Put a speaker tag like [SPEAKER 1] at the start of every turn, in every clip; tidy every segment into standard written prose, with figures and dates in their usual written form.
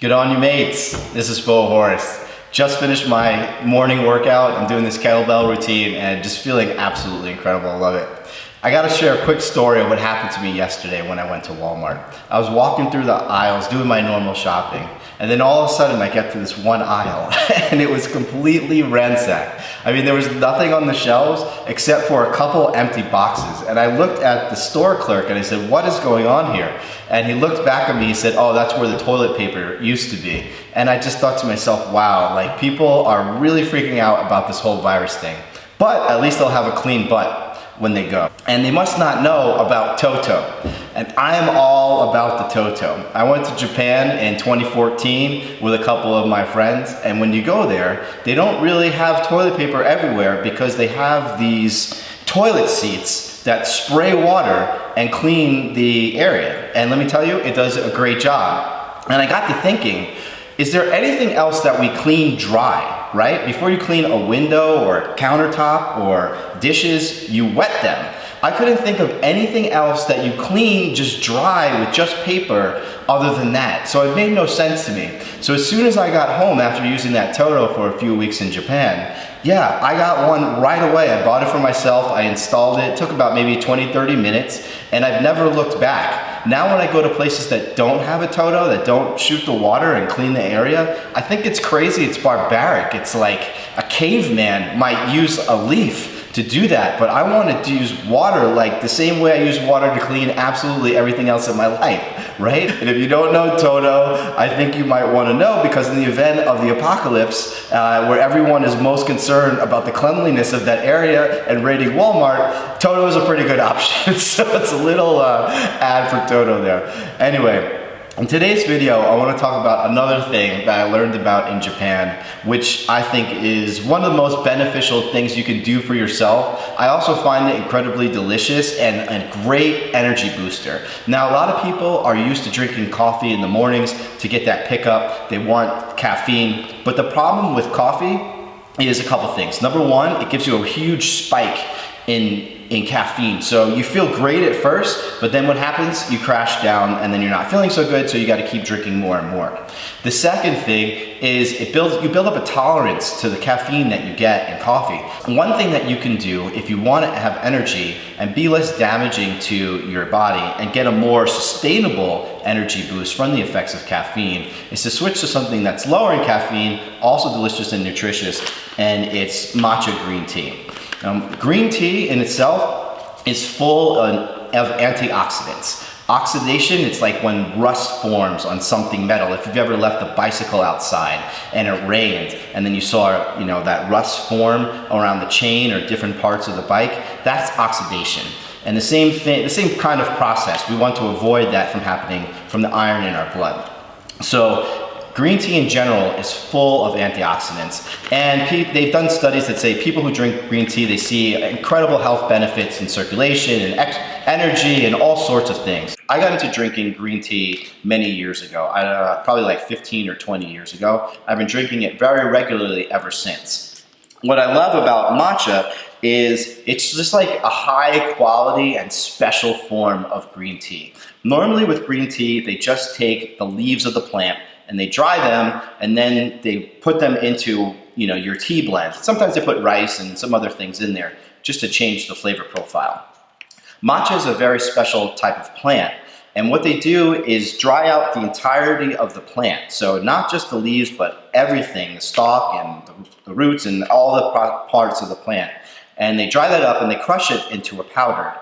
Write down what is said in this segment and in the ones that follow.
[SPEAKER 1] Good on you, mates. This is Bo Horace. Just finished my morning workout. I'm doing this kettlebell routine and just feeling absolutely incredible. I love it. I gotta share a quick story of what happened to me yesterday when I went to Walmart. I was walking through the aisles doing my normal shopping, and then all of a sudden I get to this one aisle and it was completely ransacked. I mean, there was nothing on the shelves except for a couple empty boxes. And I looked at the store clerk and I said, "What is going on here?" And he looked back at me, he said, "Oh, that's where the toilet paper used to be." And I just thought to myself, wow, like people are really freaking out about this whole virus thing. But at least they'll have a clean butt when they go. And they must not know about Toto. And I am all about the Toto. I went to Japan in 2014 with a couple of my friends, and when you go there, they don't really have toilet paper everywhere because they have these toilet seats that spray water and clean the area. And let me tell you, it does a great job. And I got to thinking, is there anything else that we clean dry, right? Before you clean a window or a countertop or dishes, you wet them. I couldn't think of anything else that you clean just dry with just paper other than that. So it made no sense to me. So as soon as I got home after using that Toto for a few weeks in Japan, yeah, I got one right away. I bought it for myself, I installed it. It took about maybe 20-30 minutes, and I've never looked back. Now when I go to places that don't have a Toto, that don't shoot the water and clean the area, I think it's crazy, it's barbaric. It's like a caveman might use a leaf to do that, but I wanted to use water like the same way I use water to clean absolutely everything else in my life, right? And if you don't know Toto, I think you might want to know, because in the event of the apocalypse, where everyone is most concerned about the cleanliness of that area and raiding Walmart, Toto is a pretty good option. So it's a little ad for Toto there. Anyway, in today's video, I want to talk about another thing that I learned about in Japan, which I think is one of the most beneficial things you can do for yourself. I also find it incredibly delicious and a great energy booster. Now, a lot of people are used to drinking coffee in the mornings to get that pickup. They want caffeine, but the problem with coffee is a couple things. Number one, it gives you a huge spike in caffeine. So you feel great at first, but then what happens? You crash down and then you're not feeling so good, so you gotta keep drinking more and more. The second thing is you build up a tolerance to the caffeine that you get in coffee. One thing that you can do if you want to have energy and be less damaging to your body and get a more sustainable energy boost from the effects of caffeine is to switch to something that's lower in caffeine, also delicious and nutritious, and it's matcha green tea. Green tea in itself is full of antioxidants. Oxidation, it's like when rust forms on something metal. If you've ever left a bicycle outside and it rained and then you saw, that rust form around the chain or different parts of the bike, that's oxidation. And the same thing, the same kind of process. We want to avoid that from happening from the iron in our blood. So green tea in general is full of antioxidants, and they've done studies that say people who drink green tea, they see incredible health benefits in circulation and energy and all sorts of things. I got into drinking green tea many years ago, probably like 15 or 20 years ago. I've been drinking it very regularly ever since. What I love about matcha is it's just like a high quality and special form of green tea. Normally with green tea, they just take the leaves of the plant and they dry them, and then they put them into your tea blend. Sometimes they put rice and some other things in there just to change the flavor profile. Matcha is a very special type of plant, and what they do is dry out the entirety of the plant. So not just the leaves, but everything, the stalk and the roots and all the parts of the plant. And they dry that up and they crush it into a powder.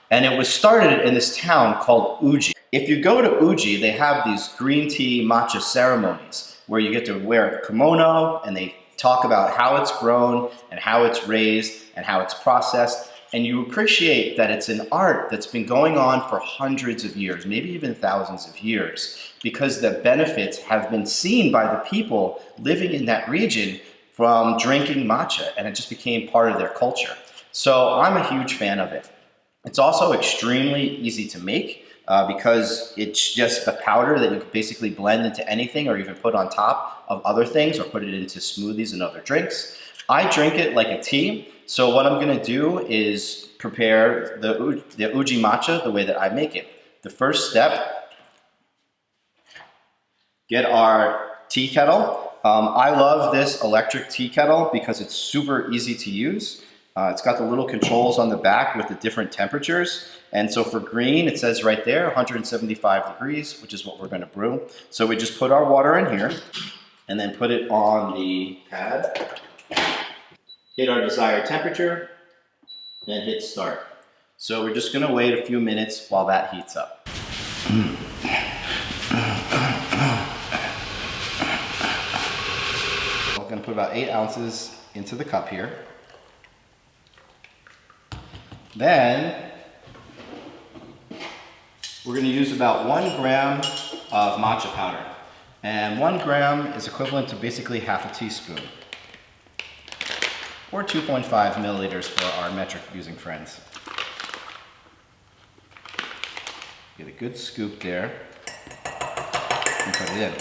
[SPEAKER 1] And it was started in this town called Uji. If you go to Uji, they have these green tea matcha ceremonies where you get to wear a kimono and they talk about how it's grown and how it's raised and how it's processed. And you appreciate that it's an art that's been going on for hundreds of years, maybe even thousands of years, because the benefits have been seen by the people living in that region from drinking matcha, and it just became part of their culture. So I'm a huge fan of it. It's also extremely easy to make because it's just the powder that you can basically blend into anything or even put on top of other things or put it into smoothies and other drinks. I drink it like a tea. So what I'm gonna do is prepare the Uji matcha the way that I make it. The first step, get our tea kettle. I love this electric tea kettle because it's super easy to use. It's got the little controls on the back with the different temperatures. And so for green, it says right there, 175 degrees, which is what we're gonna brew. So we just put our water in here and then put it on the pad, hit our desired temperature, and hit start. So we're just gonna wait a few minutes while that heats up. I'm gonna put about 8 ounces into the cup here. Then we're going to use about 1 gram of matcha powder. And 1 gram is equivalent to basically half a teaspoon. Or 2.5 milliliters for our metric using friends. Get a good scoop there and put it in.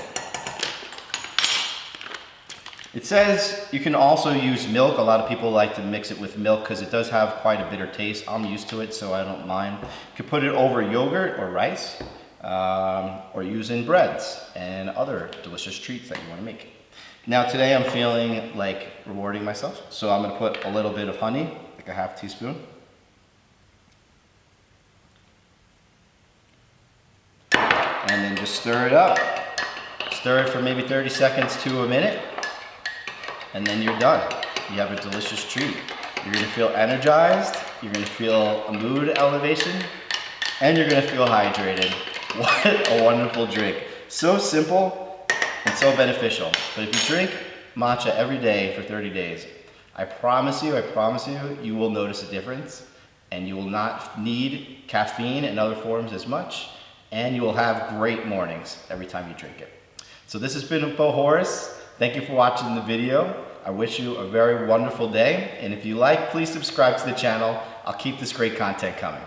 [SPEAKER 1] It says you can also use milk. A lot of people like to mix it with milk because it does have quite a bitter taste. I'm used to it, so I don't mind. You can put it over yogurt or rice, or use in breads and other delicious treats that you want to make. Now today I'm feeling like rewarding myself, so I'm going to put a little bit of honey, like a half teaspoon. And then just stir it up. Stir it for maybe 30 seconds to a minute. And then you're done. You have a delicious treat. You're gonna feel energized, you're gonna feel a mood elevation, and you're gonna feel hydrated. What a wonderful drink. So simple and so beneficial. But if you drink matcha every day for 30 days, I promise you, you will notice a difference, and you will not need caffeine and other forms as much, and you will have great mornings every time you drink it. So this has been Bo Horace. Thank you for watching the video. I wish you a very wonderful day. And if you like, please subscribe to the channel. I'll keep this great content coming.